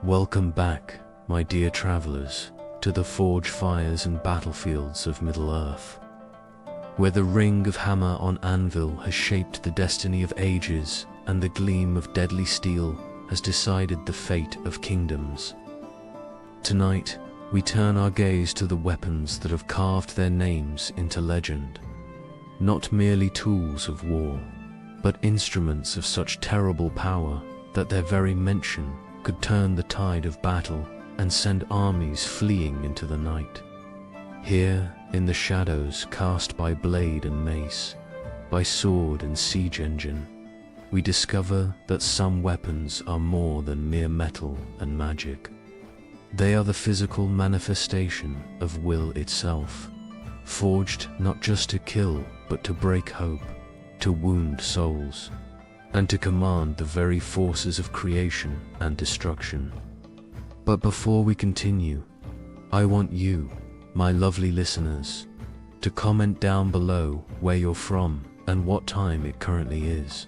Welcome back, my dear travelers, to the forge fires and battlefields of Middle-earth, where the ring of hammer on anvil has shaped the destiny of ages, and the gleam of deadly steel has decided the fate of kingdoms. Tonight, we turn our gaze to the weapons that have carved their names into legend, not merely tools of war, but instruments of such terrible power that their very mention could turn the tide of battle and send armies fleeing into the night. Here, in the shadows cast by blade and mace, by sword and siege engine, we discover that some weapons are more than mere metal and magic. They are the physical manifestation of will itself, forged not just to kill, but to break hope, to wound souls, and to command the very forces of creation and destruction. But before we continue, I want you, my lovely listeners, to comment down below where you're from and what time it currently is,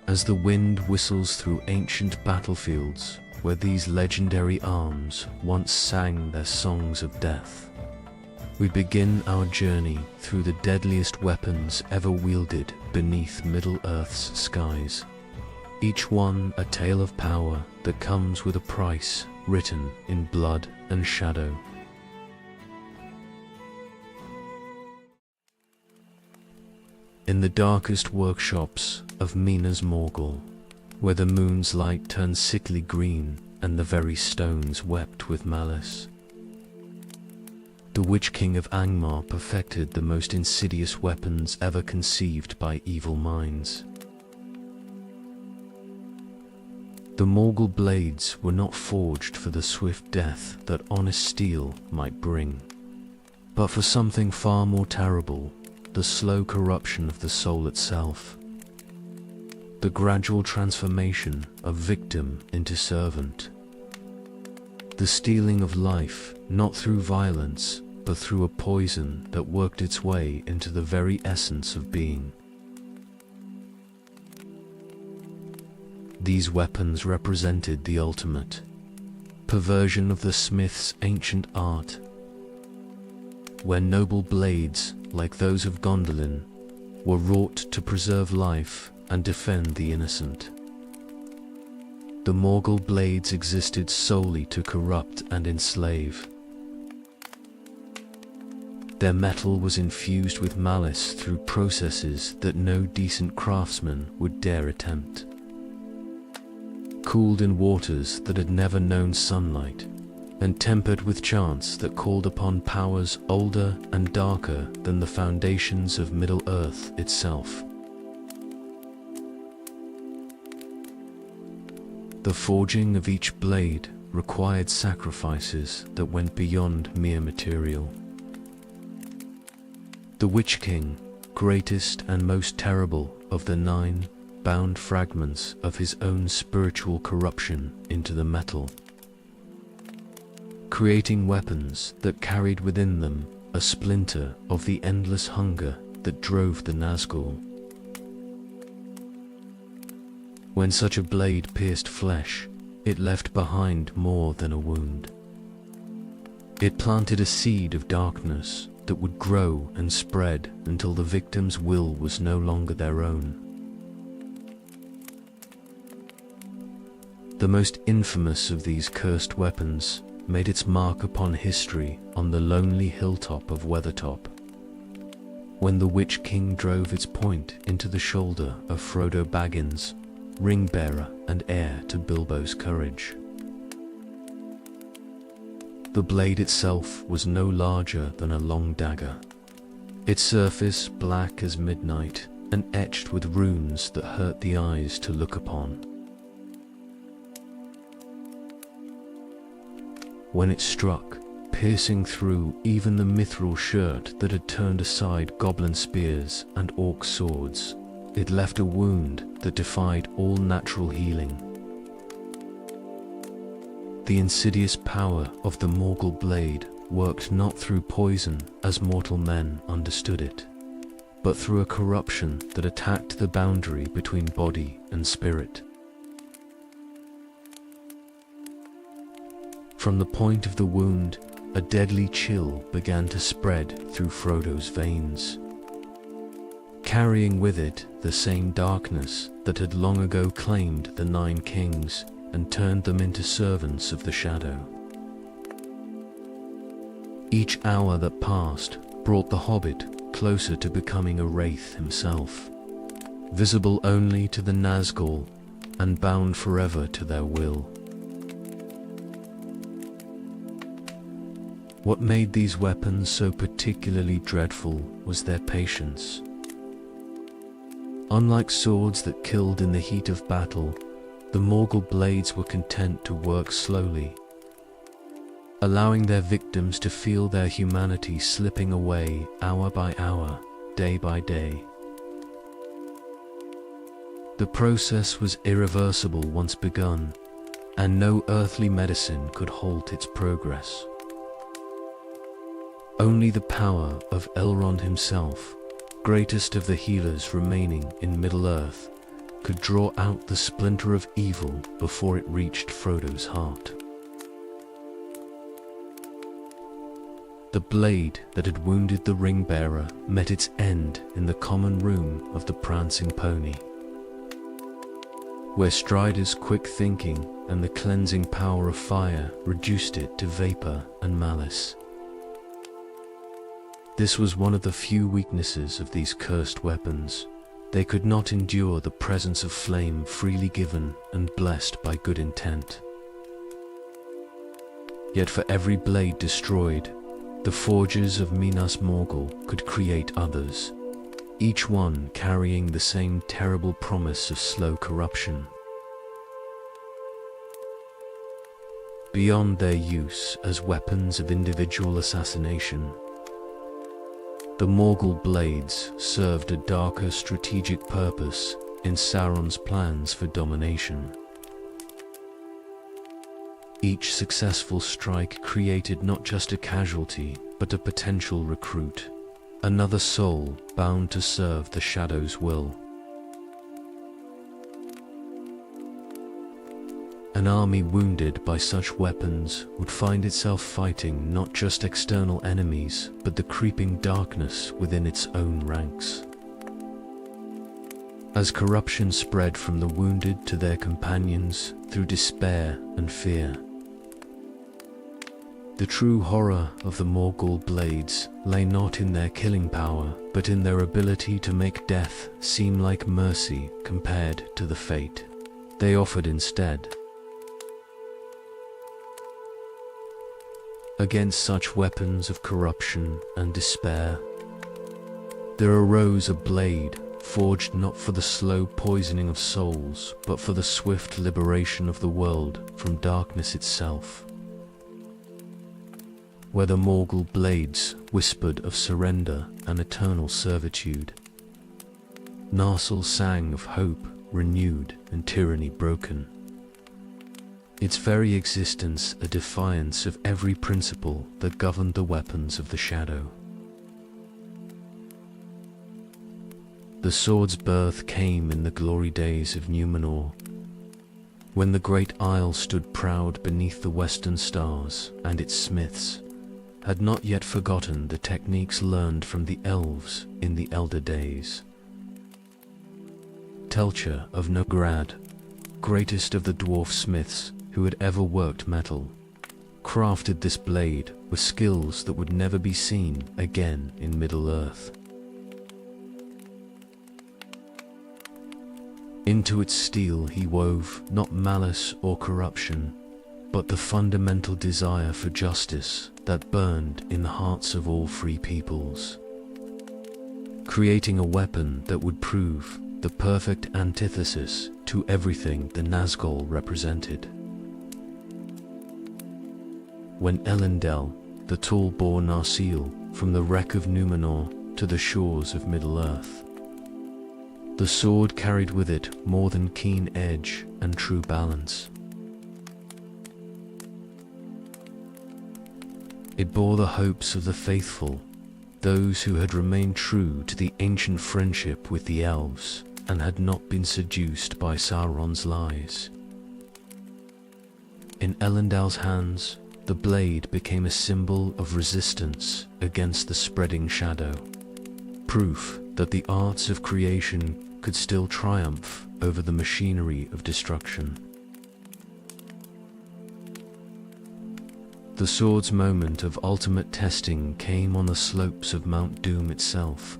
as the wind whistles through ancient battlefields where these legendary arms once sang their songs of death. We begin our journey through the deadliest weapons ever wielded beneath Middle-earth's skies, each one a tale of power that comes with a price written in blood and shadow. In the darkest workshops of Minas Morgul, where the moon's light turned sickly green and the very stones wept with malice, the Witch King of Angmar perfected the most insidious weapons ever conceived by evil minds. The Morgul blades were not forged for the swift death that honest steel might bring, but for something far more terrible, the slow corruption of the soul itself, the gradual transformation of victim into servant, the stealing of life not through violence, but through a poison that worked its way into the very essence of being. These weapons represented the ultimate perversion of the smith's ancient art, where noble blades, like those of Gondolin, were wrought to preserve life and defend the innocent. The Morgul blades existed solely to corrupt and enslave. Their metal was infused with malice through processes that no decent craftsman would dare attempt. Cooled in waters that had never known sunlight, and tempered with chance that called upon powers older and darker than the foundations of Middle-earth itself. The forging of each blade required sacrifices that went beyond mere material. The Witch King, greatest and most terrible of the 9, bound fragments of his own spiritual corruption into the metal, creating weapons that carried within them a splinter of the endless hunger that drove the Nazgul. When such a blade pierced flesh, it left behind more than a wound. It planted a seed of darkness that would grow and spread until the victim's will was no longer their own. The most infamous of these cursed weapons made its mark upon history on the lonely hilltop of Weathertop, when the Witch King drove its point into the shoulder of Frodo Baggins, ring-bearer and heir to Bilbo's courage. The blade itself was no larger than a long dagger, its surface black as midnight and etched with runes that hurt the eyes to look upon. When it struck, piercing through even the mithril shirt that had turned aside goblin spears and orc swords, it left a wound that defied all natural healing. The insidious power of the Morgul blade worked not through poison as mortal men understood it, but through a corruption that attacked the boundary between body and spirit. From the point of the wound, a deadly chill began to spread through Frodo's veins, carrying with it the same darkness that had long ago claimed the Nine Kings and turned them into servants of the Shadow. Each hour that passed brought the Hobbit closer to becoming a wraith himself, visible only to the Nazgul and bound forever to their will. What made these weapons so particularly dreadful was their patience. Unlike swords that killed in the heat of battle, the Morgul blades were content to work slowly, allowing their victims to feel their humanity slipping away hour by hour, day by day. The process was irreversible once begun, and no earthly medicine could halt its progress. Only the power of Elrond himself, greatest of the healers remaining in Middle-earth, could draw out the splinter of evil before it reached Frodo's heart. The blade that had wounded the ring-bearer met its end in the common room of the prancing pony, where Strider's quick thinking and the cleansing power of fire reduced it to vapor and malice. This was one of the few weaknesses of these cursed weapons. They could not endure the presence of flame freely given and blessed by good intent. Yet for every blade destroyed, the forgers of Minas Morgul could create others, each one carrying the same terrible promise of slow corruption. Beyond their use as weapons of individual assassination, the Morgul blades served a darker strategic purpose in Sauron's plans for domination. Each successful strike created not just a casualty, but a potential recruit, another soul bound to serve the Shadow's will. An army wounded by such weapons would find itself fighting not just external enemies, but the creeping darkness within its own ranks. As corruption spread from the wounded to their companions through despair and fear, the true horror of the Morgul blades lay not in their killing power, but in their ability to make death seem like mercy compared to the fate they offered instead. Against such weapons of corruption and despair, there arose a blade forged not for the slow poisoning of souls, but for the swift liberation of the world from darkness itself. Where the Morgul blades whispered of surrender and eternal servitude, Narsil sang of hope renewed and tyranny broken, its very existence a defiance of every principle that governed the weapons of the Shadow. The sword's birth came in the glory days of Numenor, when the great isle stood proud beneath the western stars, and its smiths had not yet forgotten the techniques learned from the elves in the elder days. Telcher of Nograd, greatest of the dwarf smiths who had ever worked metal, crafted this blade with skills that would never be seen again in Middle-earth. Into its steel he wove not malice or corruption, but the fundamental desire for justice that burned in the hearts of all free peoples, creating a weapon that would prove the perfect antithesis to everything the Nazgul represented. When Elendil, the tall bore Narsil from the wreck of Numenor to the shores of Middle-earth, the sword carried with it more than keen edge and true balance. It bore the hopes of the faithful, those who had remained true to the ancient friendship with the elves and had not been seduced by Sauron's lies. In Elendil's hands, the blade became a symbol of resistance against the spreading shadow, proof that the arts of creation could still triumph over the machinery of destruction. The sword's moment of ultimate testing came on the slopes of Mount Doom itself,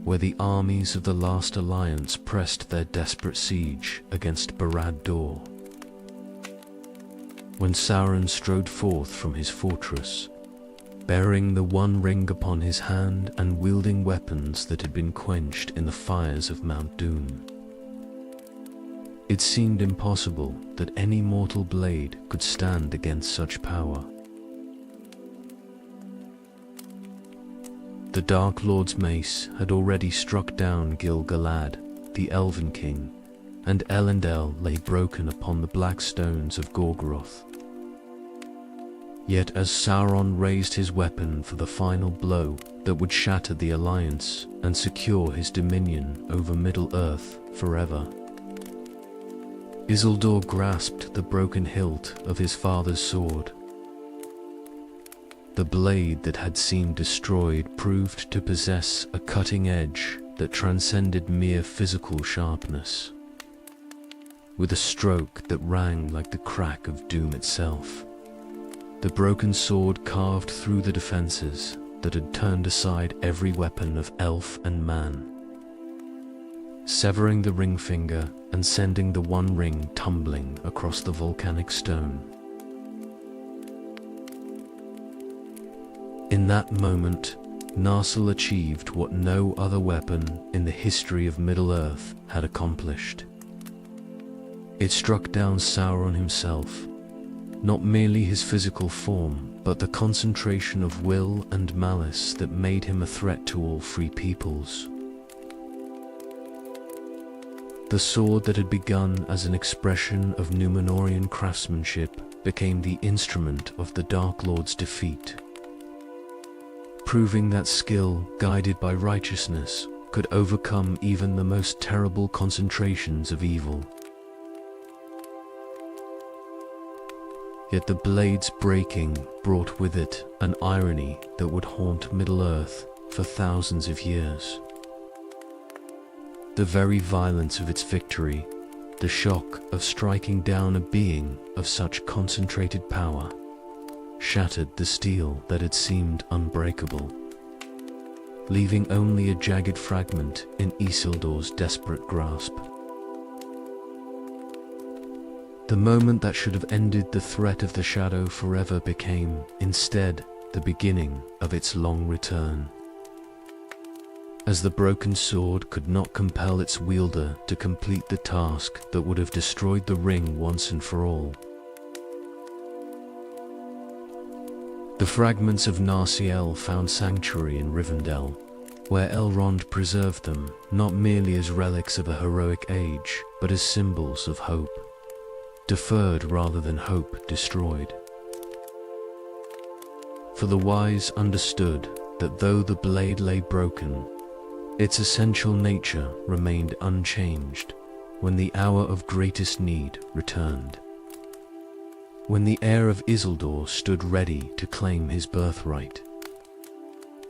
where the armies of the Last Alliance pressed their desperate siege against Barad-dûr. When Sauron strode forth from his fortress, bearing the One Ring upon his hand and wielding weapons that had been quenched in the fires of Mount Doom, it seemed impossible that any mortal blade could stand against such power. The Dark Lord's mace had already struck down Gil-galad, the Elven King, and Elendil lay broken upon the black stones of Gorgoroth. Yet as Sauron raised his weapon for the final blow that would shatter the Alliance and secure his dominion over Middle-earth forever, Isildur grasped the broken hilt of his father's sword. The blade that had seemed destroyed proved to possess a cutting edge that transcended mere physical sharpness. With a stroke that rang like the crack of doom itself, the broken sword carved through the defenses that had turned aside every weapon of elf and man, severing the ring finger and sending the One Ring tumbling across the volcanic stone. In that moment, Narsil achieved what no other weapon in the history of Middle-earth had accomplished. It struck down Sauron himself, not merely his physical form, but the concentration of will and malice that made him a threat to all free peoples. The sword that had begun as an expression of Númenórean craftsmanship became the instrument of the Dark Lord's defeat, proving that skill guided by righteousness could overcome even the most terrible concentrations of evil. Yet the blade's breaking brought with it an irony that would haunt Middle-earth for thousands of years. The very violence of its victory, the shock of striking down a being of such concentrated power, shattered the steel that had seemed unbreakable, leaving only a jagged fragment in Isildur's desperate grasp. The moment that should have ended the threat of the shadow forever became, instead, the beginning of its long return. As the broken sword could not compel its wielder to complete the task that would have destroyed the ring once and for all, the fragments of Narsiel found sanctuary in Rivendell, where Elrond preserved them not merely as relics of a heroic age, but as symbols of hope, deferred rather than hope destroyed. For the wise understood that though the blade lay broken, its essential nature remained unchanged when the hour of greatest need returned. When the heir of Isildur stood ready to claim his birthright,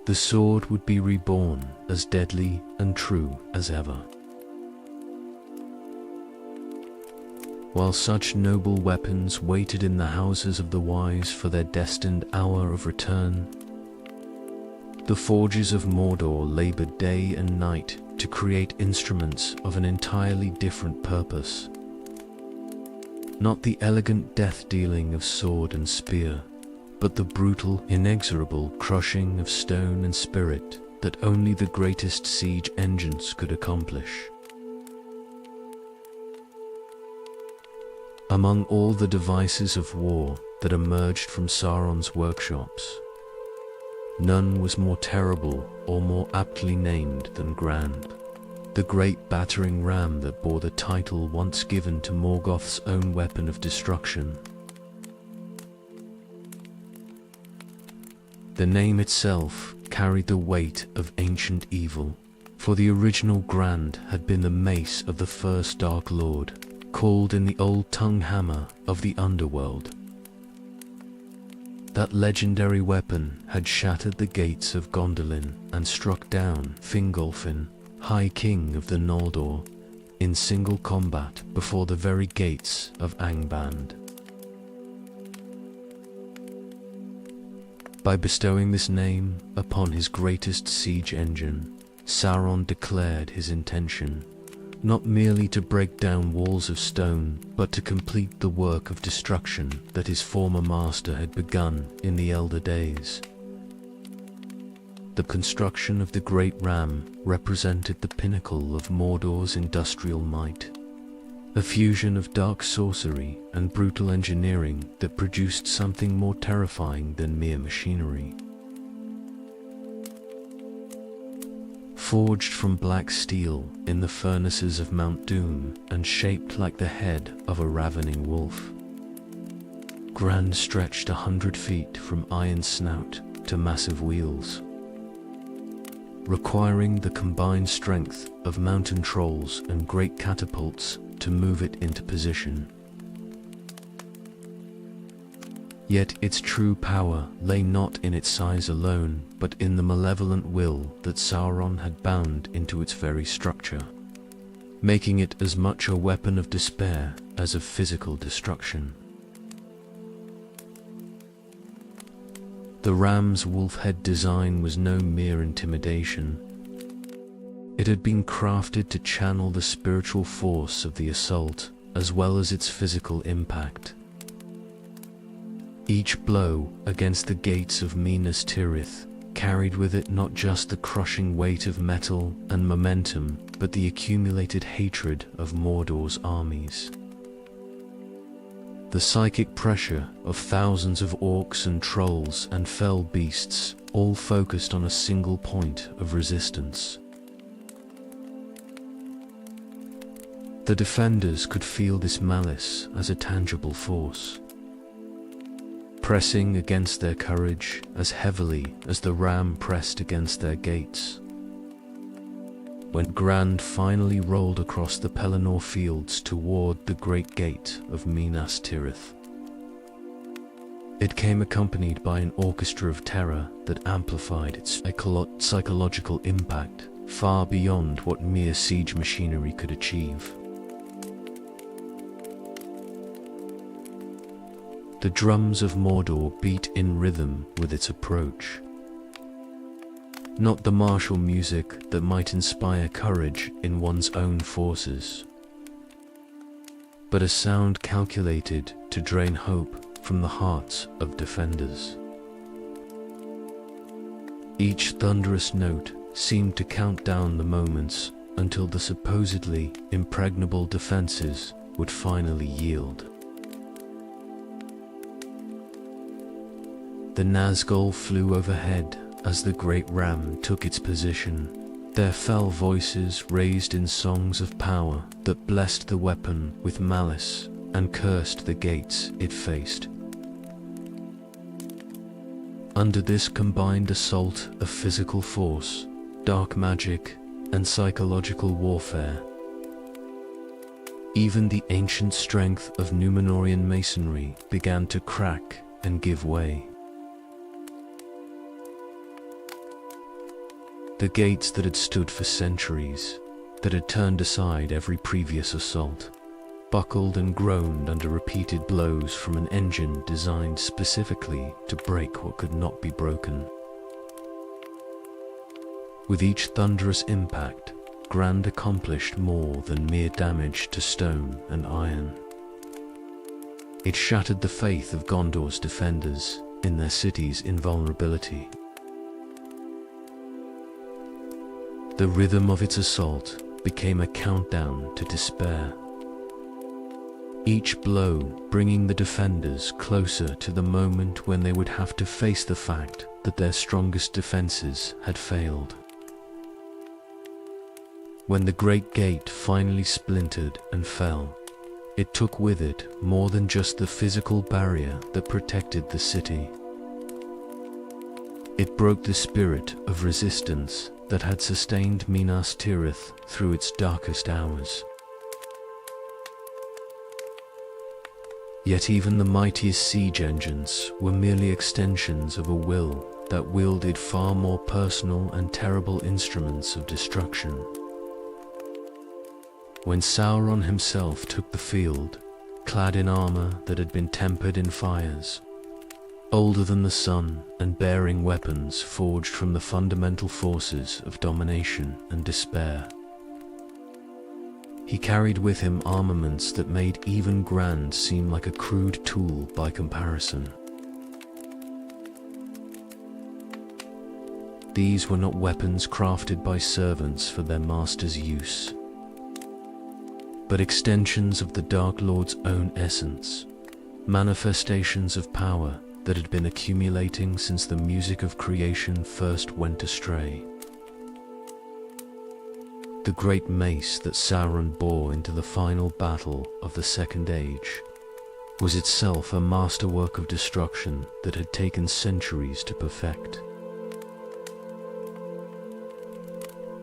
the sword would be reborn as deadly and true as ever. While such noble weapons waited in the houses of the wise for their destined hour of return, the forges of Mordor labored day and night to create instruments of an entirely different purpose. Not the elegant death-dealing of sword and spear, but the brutal, inexorable crushing of stone and spirit that only the greatest siege engines could accomplish. Among all the devices of war that emerged from Sauron's workshops, none was more terrible or more aptly named than Grand, the great battering ram that bore the title once given to Morgoth's own weapon of destruction. The name itself carried the weight of ancient evil, for the original Grand had been the mace of the first Dark Lord, called in the old tongue Hammer of the Underworld. That legendary weapon had shattered the gates of Gondolin and struck down Fingolfin, High King of the Noldor, in single combat before the very gates of Angband. By bestowing this name upon his greatest siege engine, Sauron declared his intention, not merely to break down walls of stone, but to complete the work of destruction that his former master had begun in the Elder Days. The construction of the Great Ram represented the pinnacle of Mordor's industrial might, a fusion of dark sorcery and brutal engineering that produced something more terrifying than mere machinery. Forged from black steel in the furnaces of Mount Doom and shaped like the head of a ravening wolf, Grand stretched 100 feet from iron snout to massive wheels, requiring the combined strength of mountain trolls and great catapults to move it into position. Yet its true power lay not in its size alone, but in the malevolent will that Sauron had bound into its very structure, making it as much a weapon of despair as of physical destruction. The ram's wolf-head design was no mere intimidation. It had been crafted to channel the spiritual force of the assault, as well as its physical impact. Each blow against the gates of Minas Tirith carried with it not just the crushing weight of metal and momentum, but the accumulated hatred of Mordor's armies. The psychic pressure of thousands of orcs and trolls and fell beasts, all focused on a single point of resistance. The defenders could feel this malice as a tangible force, pressing against their courage as heavily as the ram pressed against their gates. When Grand finally rolled across the Pelennor fields toward the great gate of Minas Tirith, it came accompanied by an orchestra of terror that amplified its psychological impact far beyond what mere siege machinery could achieve. The drums of Mordor beat in rhythm with its approach. Not the martial music that might inspire courage in one's own forces, but a sound calculated to drain hope from the hearts of defenders. Each thunderous note seemed to count down the moments until the supposedly impregnable defenses would finally yield. The Nazgul flew overhead as the great ram took its position, their fell voices raised in songs of power that blessed the weapon with malice and cursed the gates it faced. Under this combined assault of physical force, dark magic, and psychological warfare, even the ancient strength of Númenórean masonry began to crack and give way. The gates that had stood for centuries, that had turned aside every previous assault, buckled and groaned under repeated blows from an engine designed specifically to break what could not be broken. With each thunderous impact, Grand accomplished more than mere damage to stone and iron. It shattered the faith of Gondor's defenders in their city's invulnerability. The rhythm of its assault became a countdown to despair, each blow bringing the defenders closer to the moment when they would have to face the fact that their strongest defenses had failed. When the great gate finally splintered and fell, it took with it more than just the physical barrier that protected the city. It broke the spirit of resistance that had sustained Minas Tirith through its darkest hours. Yet even the mightiest siege engines were merely extensions of a will that wielded far more personal and terrible instruments of destruction. When Sauron himself took the field, clad in armor that had been tempered in fires, older than the sun and bearing weapons forged from the fundamental forces of domination and despair, he carried with him armaments that made even grand seem like a crude tool by comparison. These were not weapons crafted by servants for their master's use, but extensions of the Dark Lord's own essence, manifestations of power that had been accumulating since the music of creation first went astray. The great mace that Sauron bore into the final battle of the Second Age was itself a masterwork of destruction that had taken centuries to perfect.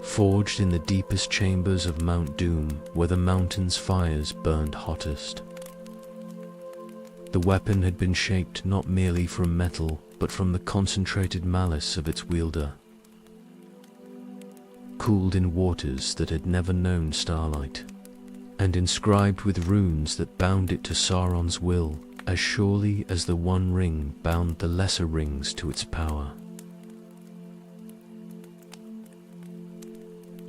Forged in the deepest chambers of Mount Doom, where the mountain's fires burned hottest, the weapon had been shaped not merely from metal, but from the concentrated malice of its wielder. Cooled in waters that had never known starlight, and inscribed with runes that bound it to Sauron's will as surely as the One Ring bound the lesser rings to its power.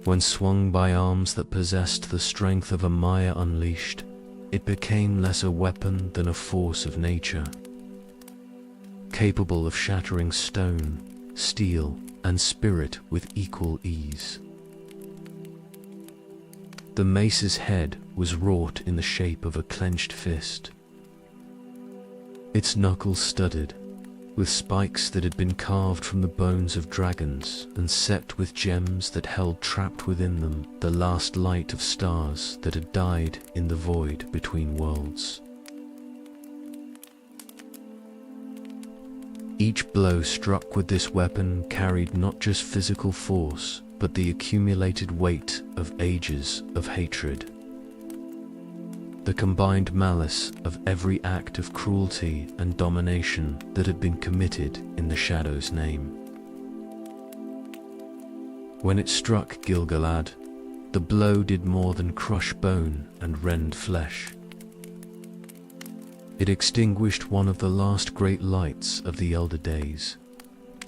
When swung by arms that possessed the strength of a Maya unleashed, it became less a weapon than a force of nature, capable of shattering stone, steel, and spirit with equal ease. The mace's head was wrought in the shape of a clenched fist, its knuckles studded with spikes that had been carved from the bones of dragons and set with gems that held trapped within them the last light of stars that had died in the void between worlds. Each blow struck with this weapon carried not just physical force, but the accumulated weight of ages of hatred. The combined malice of every act of cruelty and domination that had been committed in the Shadow's name. When it struck Gil-galad, the blow did more than crush bone and rend flesh. It extinguished one of the last great lights of the Elder Days,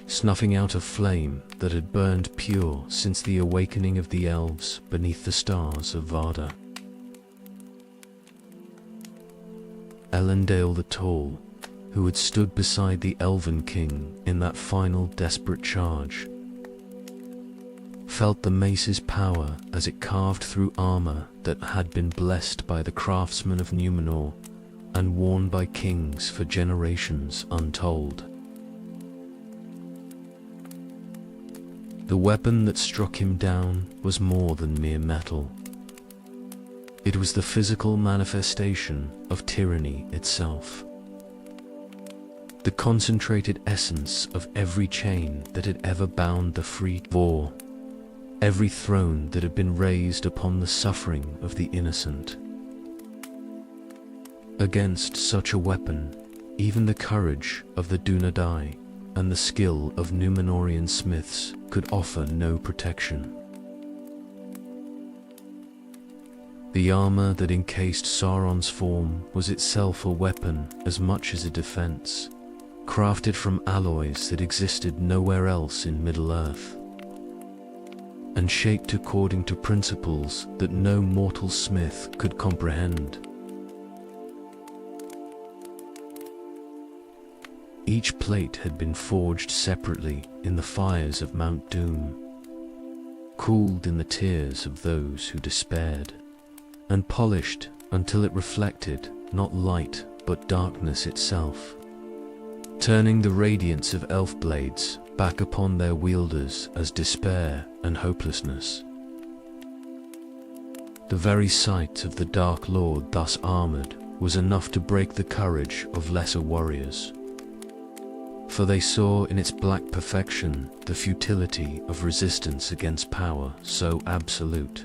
snuffing out a flame that had burned pure since the awakening of the elves beneath the stars of Varda. Elendil the Tall, who had stood beside the Elven King in that final desperate charge, felt the mace's power as it carved through armor that had been blessed by the craftsmen of Numenor and worn by kings for generations untold. The weapon that struck him down was more than mere metal. It was the physical manifestation of tyranny itself. The concentrated essence of every chain that had ever bound the free war, every throne that had been raised upon the suffering of the innocent. Against such a weapon, even the courage of the Dunedain and the skill of Númenórean smiths could offer no protection. The armor that encased Sauron's form was itself a weapon as much as a defense, crafted from alloys that existed nowhere else in Middle-earth, and shaped according to principles that no mortal smith could comprehend. Each plate had been forged separately in the fires of Mount Doom, cooled in the tears of those who despaired, and polished until it reflected not light but darkness itself, turning the radiance of elf blades back upon their wielders as despair and hopelessness. The very sight of the Dark Lord thus armored was enough to break the courage of lesser warriors, for they saw in its black perfection the futility of resistance against power so absolute.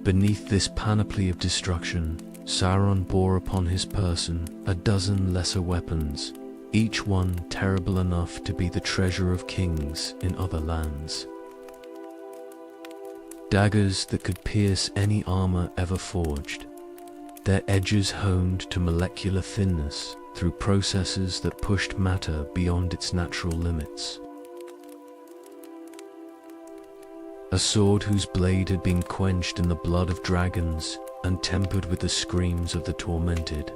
Beneath this panoply of destruction, Sauron bore upon his person a dozen lesser weapons, each one terrible enough to be the treasure of kings in other lands. Daggers that could pierce any armor ever forged, their edges honed to molecular thinness through processes that pushed matter beyond its natural limits. A sword whose blade had been quenched in the blood of dragons and tempered with the screams of the tormented.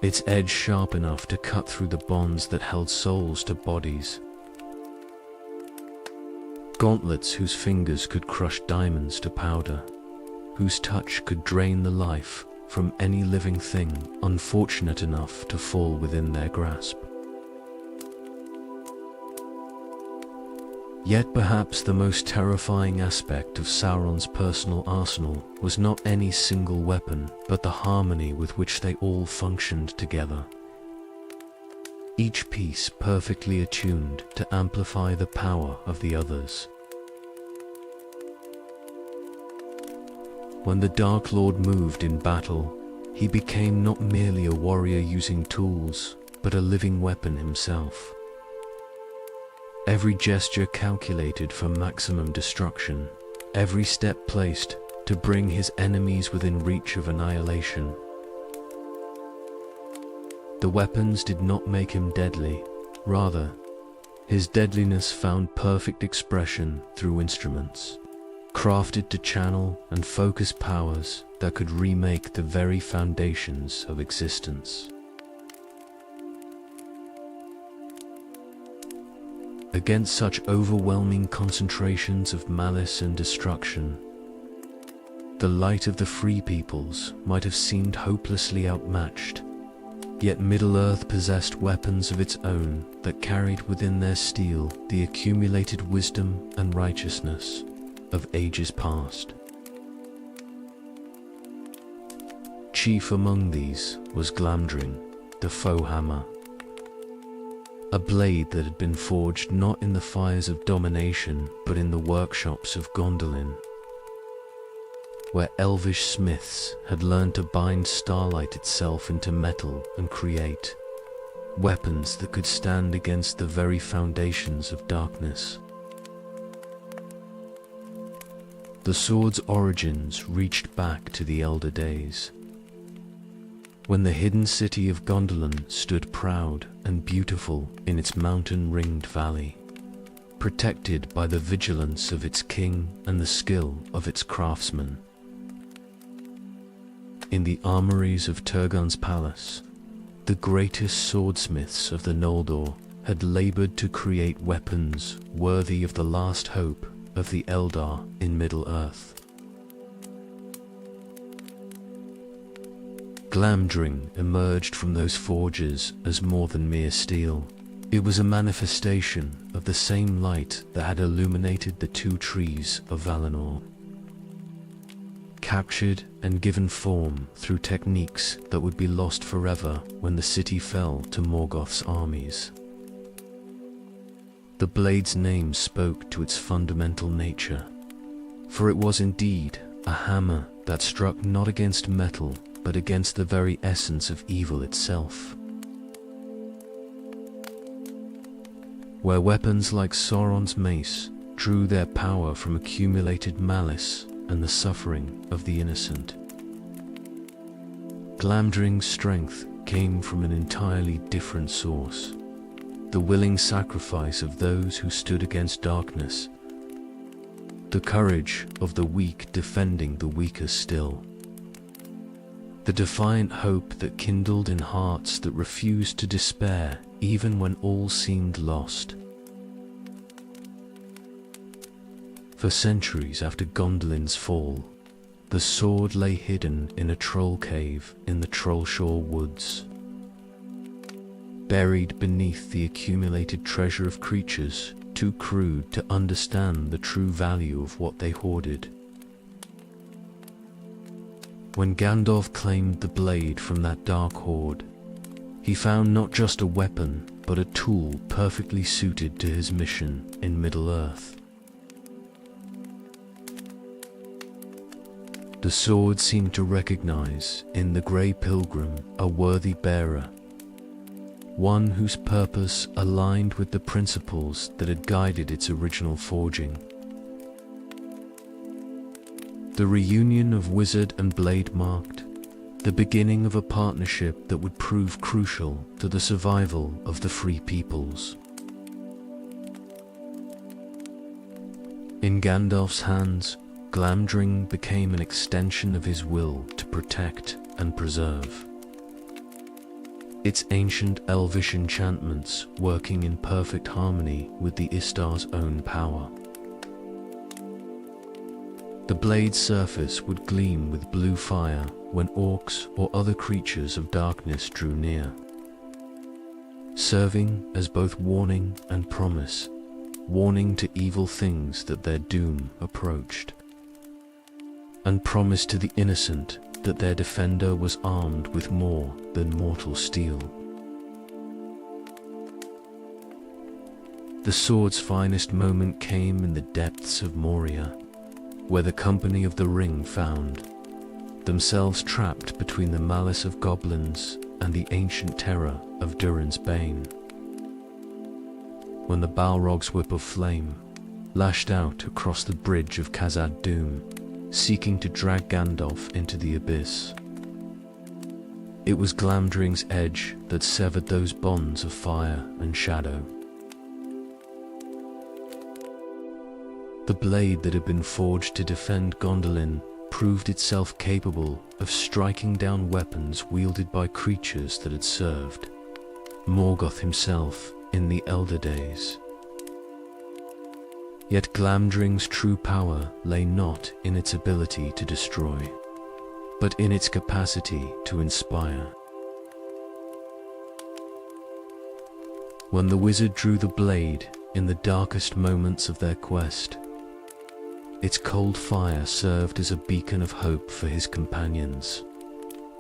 Its edge sharp enough to cut through the bonds that held souls to bodies. Gauntlets whose fingers could crush diamonds to powder, whose touch could drain the life from any living thing unfortunate enough to fall within their grasp. Yet perhaps the most terrifying aspect of Sauron's personal arsenal was not any single weapon, but the harmony with which they all functioned together. Each piece perfectly attuned to amplify the power of the others. When the Dark Lord moved in battle, he became not merely a warrior using tools, but a living weapon himself. Every gesture calculated for maximum destruction, every step placed to bring his enemies within reach of annihilation. The weapons did not make him deadly, rather, his deadliness found perfect expression through instruments, crafted to channel and focus powers that could remake the very foundations of existence. Against such overwhelming concentrations of malice and destruction, the light of the free peoples might have seemed hopelessly outmatched, yet Middle-earth possessed weapons of its own that carried within their steel the accumulated wisdom and righteousness of ages past. Chief among these was Glamdring, the foe hammer, a blade that had been forged not in the fires of domination but in the workshops of Gondolin, where elvish smiths had learned to bind starlight itself into metal and create weapons that could stand against the very foundations of darkness. The sword's origins reached back to the elder days, when the hidden city of Gondolin stood proud and beautiful in its mountain-ringed valley, protected by the vigilance of its king and the skill of its craftsmen. In the armories of Turgon's palace, the greatest swordsmiths of the Noldor had labored to create weapons worthy of the last hope of the Eldar in Middle-earth. Glamdring emerged from those forges as more than mere steel. It was a manifestation of the same light that had illuminated the two trees of Valinor, captured and given form through techniques that would be lost forever when the city fell to Morgoth's armies. The blade's name spoke to its fundamental nature, for it was indeed a hammer that struck not against metal, but against the very essence of evil itself. Where weapons like Sauron's mace drew their power from accumulated malice and the suffering of the innocent, Glamdring's strength came from an entirely different source, the willing sacrifice of those who stood against darkness, the courage of the weak defending the weaker still, the defiant hope that kindled in hearts that refused to despair even when all seemed lost. For centuries after Gondolin's fall, the sword lay hidden in a troll cave in the Trollshore woods, buried beneath the accumulated treasure of creatures too crude to understand the true value of what they hoarded. When Gandalf claimed the blade from that dark hoard, he found not just a weapon, but a tool perfectly suited to his mission in Middle-earth. The sword seemed to recognize in the grey pilgrim a worthy bearer, one whose purpose aligned with the principles that had guided its original forging. The reunion of wizard and blade marked the beginning of a partnership that would prove crucial to the survival of the free peoples. In Gandalf's hands, Glamdring became an extension of his will to protect and preserve. Its ancient elvish enchantments working in perfect harmony with the Istar's own power. The blade's surface would gleam with blue fire when orcs or other creatures of darkness drew near, serving as both warning and promise, warning to evil things that their doom approached, and promise to the innocent that their defender was armed with more than mortal steel. The sword's finest moment came in the depths of Moria, where the company of the Ring found themselves trapped between the malice of goblins and the ancient terror of Durin's Bane. When the Balrog's whip of flame lashed out across the bridge of Khazad-dûm, seeking to drag Gandalf into the abyss, it was Glamdring's edge that severed those bonds of fire and shadow. The blade that had been forged to defend Gondolin proved itself capable of striking down weapons wielded by creatures that had served Morgoth himself in the Elder Days. Yet Glamdring's true power lay not in its ability to destroy, but in its capacity to inspire. When the wizard drew the blade in the darkest moments of their quest, its cold fire served as a beacon of hope for his companions,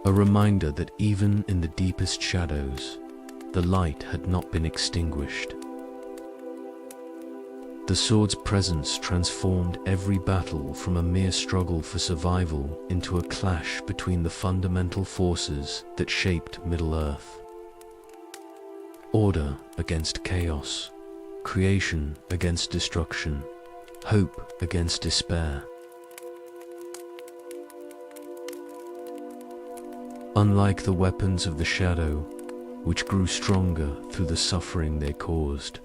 a reminder that even in the deepest shadows, the light had not been extinguished. The sword's presence transformed every battle from a mere struggle for survival into a clash between the fundamental forces that shaped Middle-earth. Order against chaos, creation against destruction, hope against despair. Unlike the weapons of the shadow, which grew stronger through the suffering they caused,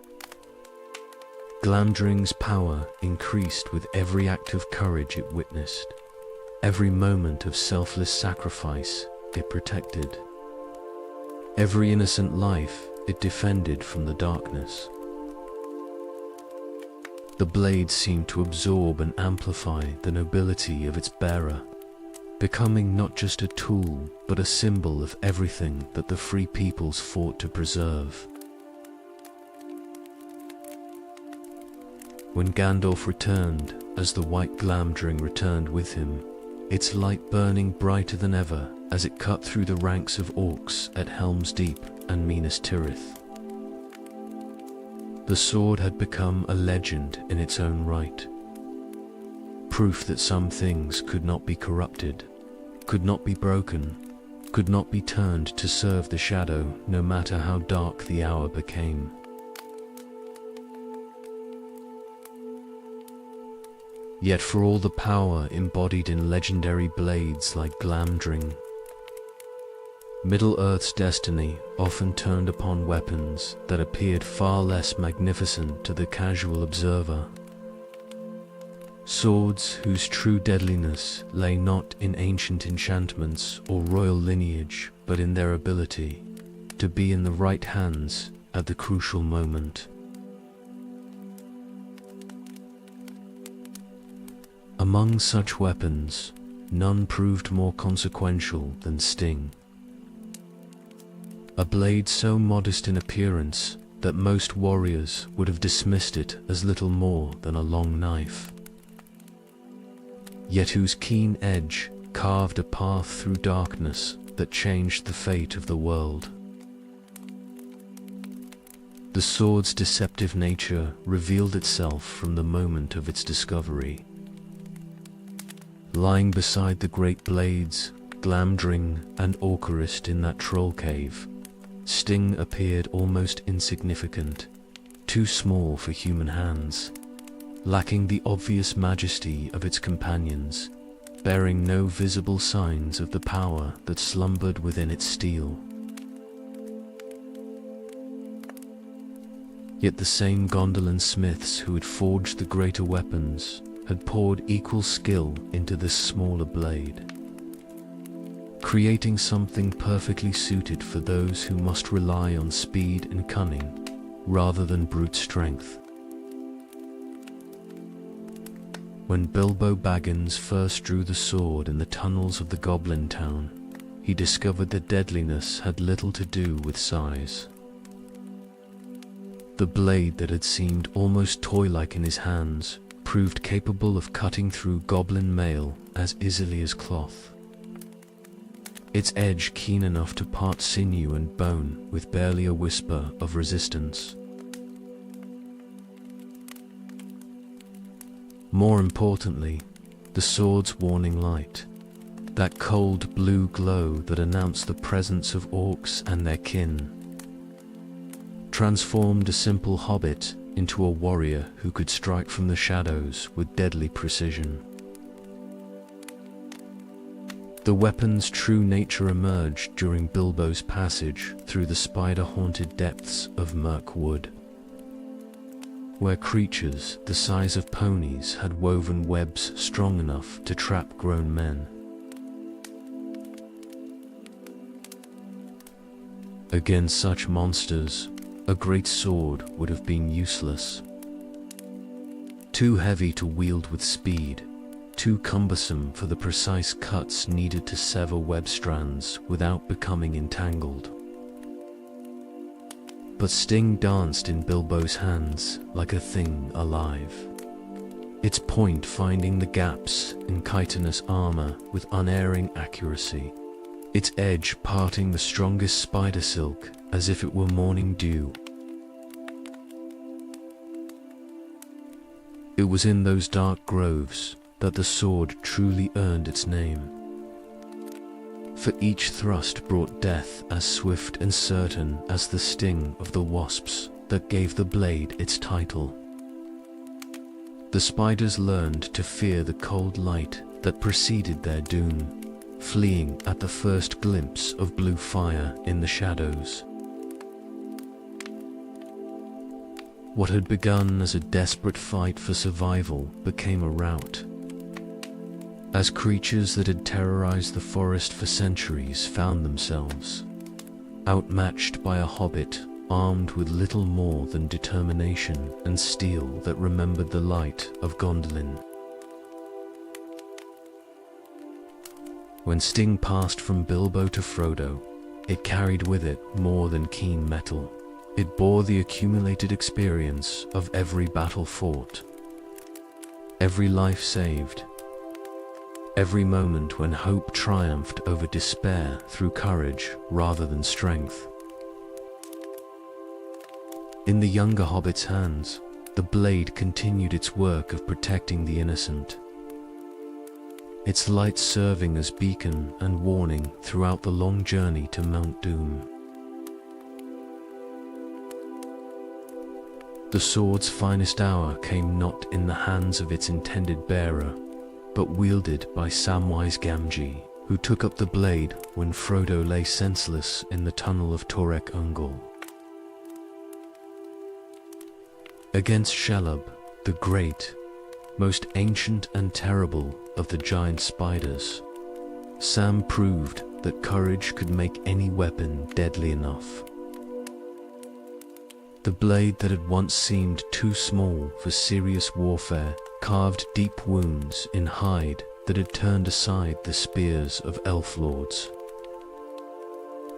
Glamdring's power increased with every act of courage it witnessed, every moment of selfless sacrifice it protected, every innocent life it defended from the darkness. The blade seemed to absorb and amplify the nobility of its bearer, becoming not just a tool, but a symbol of everything that the free peoples fought to preserve. When Gandalf returned, as the white Glamdring returned with him, its light burning brighter than ever as it cut through the ranks of orcs at Helm's Deep and Minas Tirith. The sword had become a legend in its own right, proof that some things could not be corrupted, could not be broken, could not be turned to serve the shadow, no matter how dark the hour became. Yet for all the power embodied in legendary blades like Glamdring, Middle-earth's destiny often turned upon weapons that appeared far less magnificent to the casual observer. Swords whose true deadliness lay not in ancient enchantments or royal lineage, but in their ability to be in the right hands at the crucial moment. Among such weapons, none proved more consequential than Sting. A blade so modest in appearance that most warriors would have dismissed it as little more than a long knife, yet whose keen edge carved a path through darkness that changed the fate of the world. The sword's deceptive nature revealed itself from the moment of its discovery. Lying beside the great blades, Glamdring and Orcarist in that troll cave, Sting appeared almost insignificant, too small for human hands, lacking the obvious majesty of its companions, bearing no visible signs of the power that slumbered within its steel. Yet the same Gondolin smiths who had forged the greater weapons had poured equal skill into this smaller blade, creating something perfectly suited for those who must rely on speed and cunning rather than brute strength. When Bilbo Baggins first drew the sword in the tunnels of the Goblin Town, he discovered that deadliness had little to do with size. The blade that had seemed almost toy-like in his hands proved capable of cutting through goblin mail as easily as cloth, its edge keen enough to part sinew and bone with barely a whisper of resistance. More importantly, the sword's warning light, that cold blue glow that announced the presence of orcs and their kin, transformed a simple hobbit into a warrior who could strike from the shadows with deadly precision. The weapon's true nature emerged during Bilbo's passage through the spider-haunted depths of Mirkwood, where creatures the size of ponies had woven webs strong enough to trap grown men. Against such monsters, a great sword would have been useless. Too heavy to wield with speed, too cumbersome for the precise cuts needed to sever web strands without becoming entangled. But Sting danced in Bilbo's hands like a thing alive, its point finding the gaps in chitinous armor with unerring accuracy, its edge parting the strongest spider silk as if it were morning dew. It was in those dark groves that the sword truly earned its name, for each thrust brought death as swift and certain as the sting of the wasps that gave the blade its title. The spiders learned to fear the cold light that preceded their doom, fleeing at the first glimpse of blue fire in the shadows. What had begun as a desperate fight for survival became a rout, as creatures that had terrorized the forest for centuries found themselves outmatched by a hobbit armed with little more than determination and steel that remembered the light of Gondolin. When Sting passed from Bilbo to Frodo, it carried with it more than keen metal. It bore the accumulated experience of every battle fought, every life saved, every moment when hope triumphed over despair through courage rather than strength. In the younger hobbit's hands, the blade continued its work of protecting the innocent, its light serving as beacon and warning throughout the long journey to Mount Doom. The sword's finest hour came not in the hands of its intended bearer, but wielded by Samwise Gamgee, who took up the blade when Frodo lay senseless in the tunnel of Torek Ungol. Against Shelob, the great, most ancient and terrible of the giant spiders, Sam proved that courage could make any weapon deadly enough. The blade that had once seemed too small for serious warfare carved deep wounds in hide that had turned aside the spears of elf lords,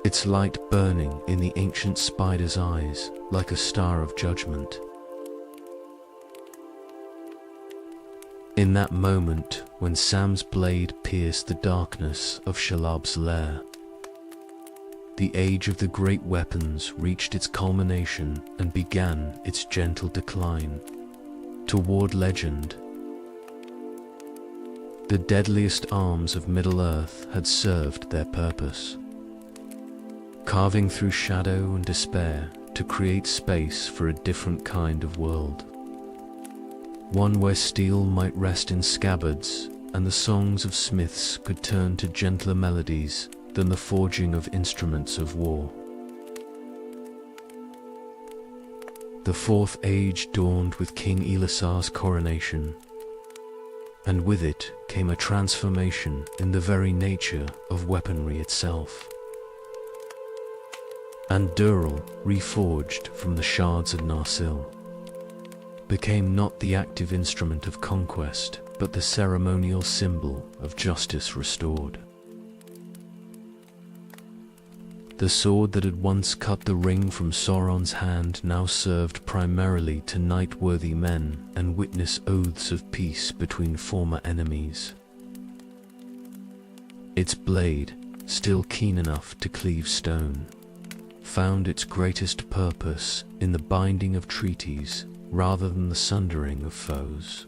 its light burning in the ancient spider's eyes like a star of judgment. In that moment when Sam's blade pierced the darkness of Shelob's lair, the age of the great weapons reached its culmination and began its gentle decline toward legend. The deadliest arms of Middle-earth had served their purpose, carving through shadow and despair to create space for a different kind of world. One where steel might rest in scabbards and the songs of smiths could turn to gentler melodies than the forging of instruments of war. The Fourth Age dawned with King Elisar's coronation, and with it came a transformation in the very nature of weaponry itself. And Durrell, reforged from the shards of Narsil, became not the active instrument of conquest, but the ceremonial symbol of justice restored. The sword that had once cut the ring from Sauron's hand now served primarily to knight worthy men and witness oaths of peace between former enemies. Its blade, still keen enough to cleave stone, found its greatest purpose in the binding of treaties rather than the sundering of foes.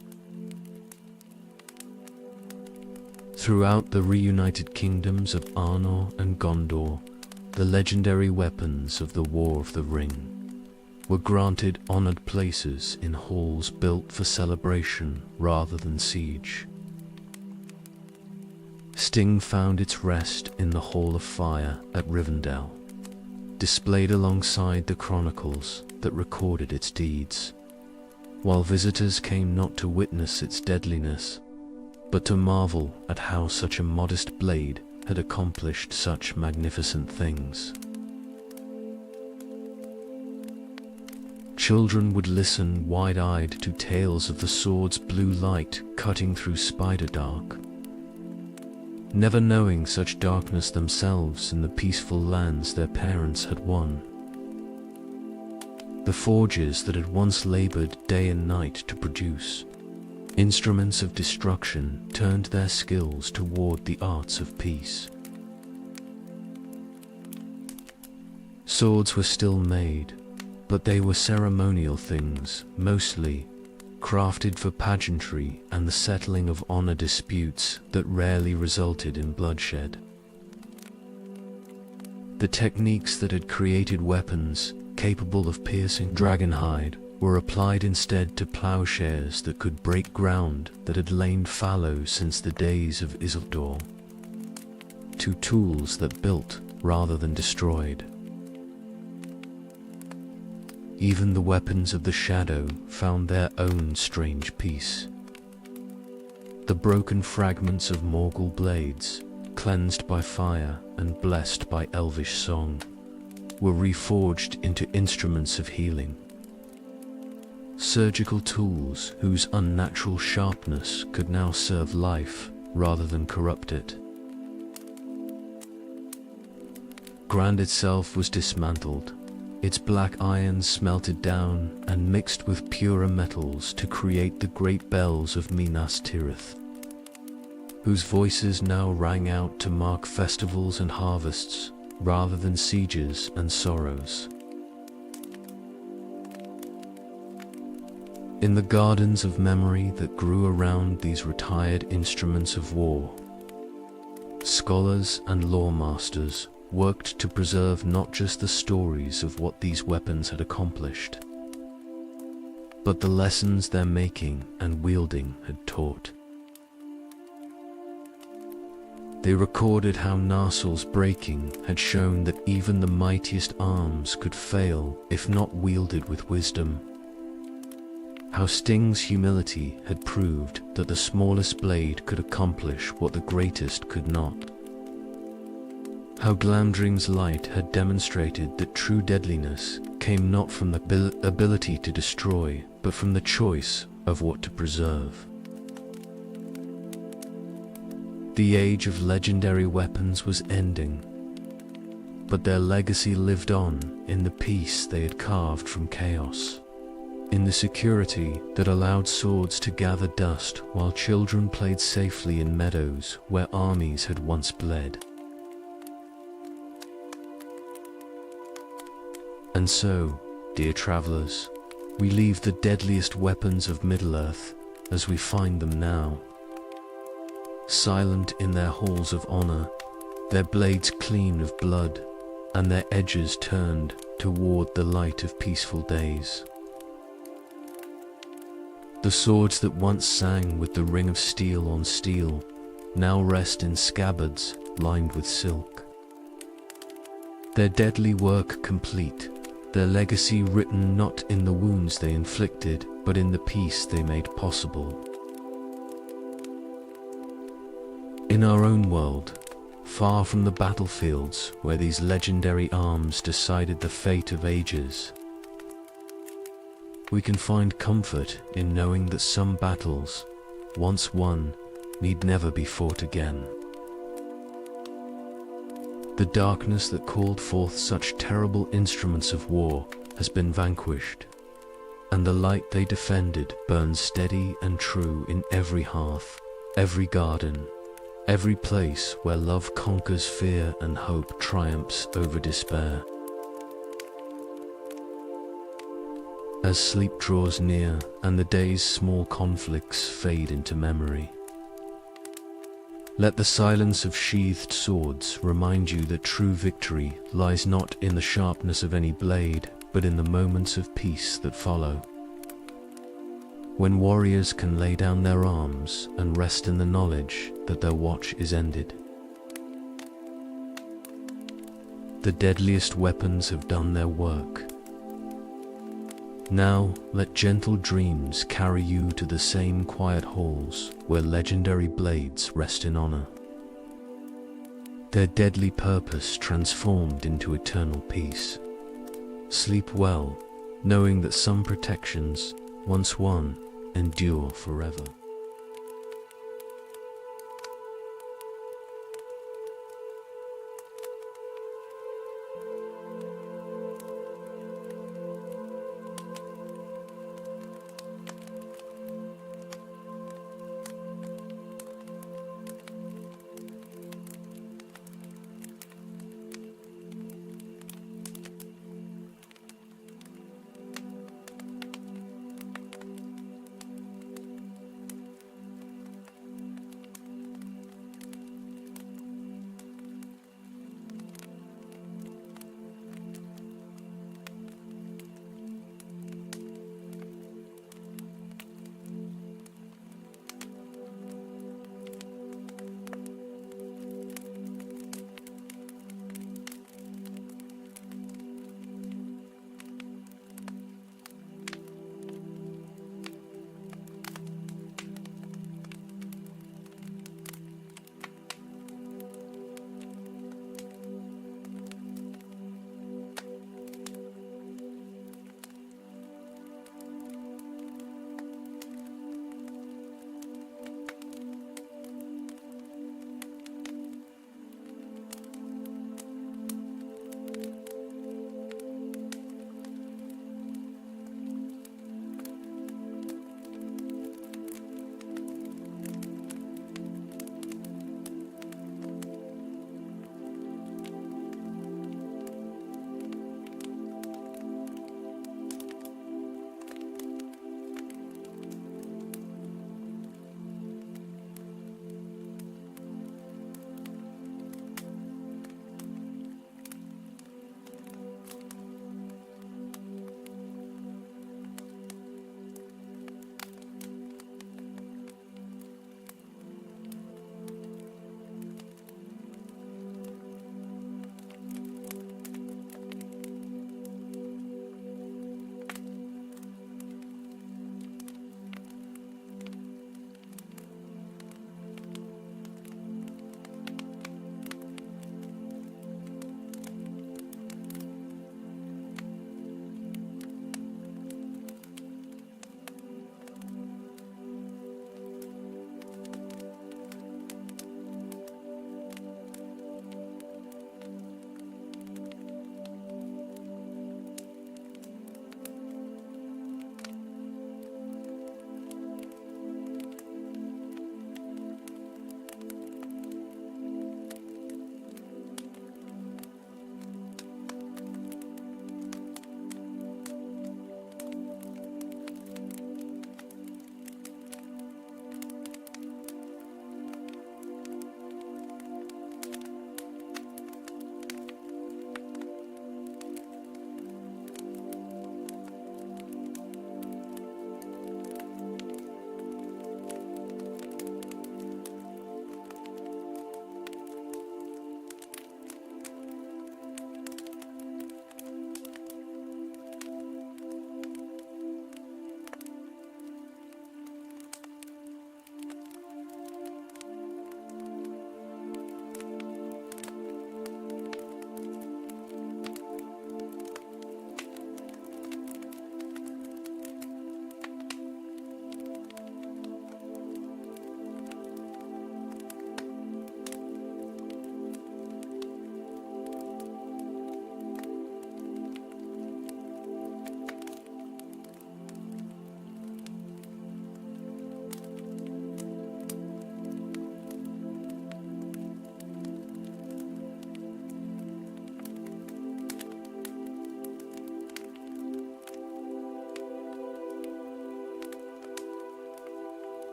Throughout the reunited kingdoms of Arnor and Gondor, the legendary weapons of the War of the Ring were granted honored places in halls built for celebration rather than siege. Sting found its rest in the Hall of Fire at Rivendell, displayed alongside the chronicles that recorded its deeds, while visitors came not to witness its deadliness, but to marvel at how such a modest blade had accomplished such magnificent things. Children would listen wide-eyed to tales of the sword's blue light cutting through spider dark, never knowing such darkness themselves in the peaceful lands their parents had won. The forges that had once labored day and night to produce instruments of destruction turned their skills toward the arts of peace. Swords were still made, but they were ceremonial things, mostly crafted for pageantry and the settling of honor disputes that rarely resulted in bloodshed. The techniques that had created weapons capable of piercing dragonhide were applied instead to plowshares that could break ground that had lain fallow since the days of Isildur, to tools that built rather than destroyed. Even the weapons of the shadow found their own strange peace. The broken fragments of Morgul blades, cleansed by fire and blessed by elvish song, were reforged into instruments of healing. Surgical tools whose unnatural sharpness could now serve life rather than corrupt it. Grand itself was dismantled, its black iron smelted down and mixed with purer metals to create the great bells of Minas Tirith, whose voices now rang out to mark festivals and harvests rather than sieges and sorrows. In the gardens of memory that grew around these retired instruments of war, scholars and lawmasters worked to preserve not just the stories of what these weapons had accomplished, but the lessons their making and wielding had taught. They recorded how Narsil's breaking had shown that even the mightiest arms could fail if not wielded with wisdom. How Sting's humility had proved that the smallest blade could accomplish what the greatest could not. How Glamdring's light had demonstrated that true deadliness came not from the ability to destroy, but from the choice of what to preserve. The age of legendary weapons was ending, but their legacy lived on in the peace they had carved from chaos, in the security that allowed swords to gather dust while children played safely in meadows where armies had once bled. And so, dear travelers, we leave the deadliest weapons of Middle-earth as we find them now, silent in their halls of honor, their blades clean of blood, and their edges turned toward the light of peaceful days. The swords that once sang with the ring of steel on steel now rest in scabbards lined with silk. Their deadly work complete, their legacy written not in the wounds they inflicted, but in the peace they made possible. In our own world, far from the battlefields where these legendary arms decided the fate of ages, we can find comfort in knowing that some battles, once won, need never be fought again. The darkness that called forth such terrible instruments of war has been vanquished, and the light they defended burns steady and true in every hearth, every garden, every place where love conquers fear and hope triumphs over despair. As sleep draws near and the day's small conflicts fade into memory, let the silence of sheathed swords remind you that true victory lies not in the sharpness of any blade, but in the moments of peace that follow. When warriors can lay down their arms and rest in the knowledge that their watch is ended. The deadliest weapons have done their work. Now let gentle dreams carry you to the same quiet halls where legendary blades rest in honor. Their deadly purpose transformed into eternal peace. Sleep well, knowing that some protections, once won, endure forever.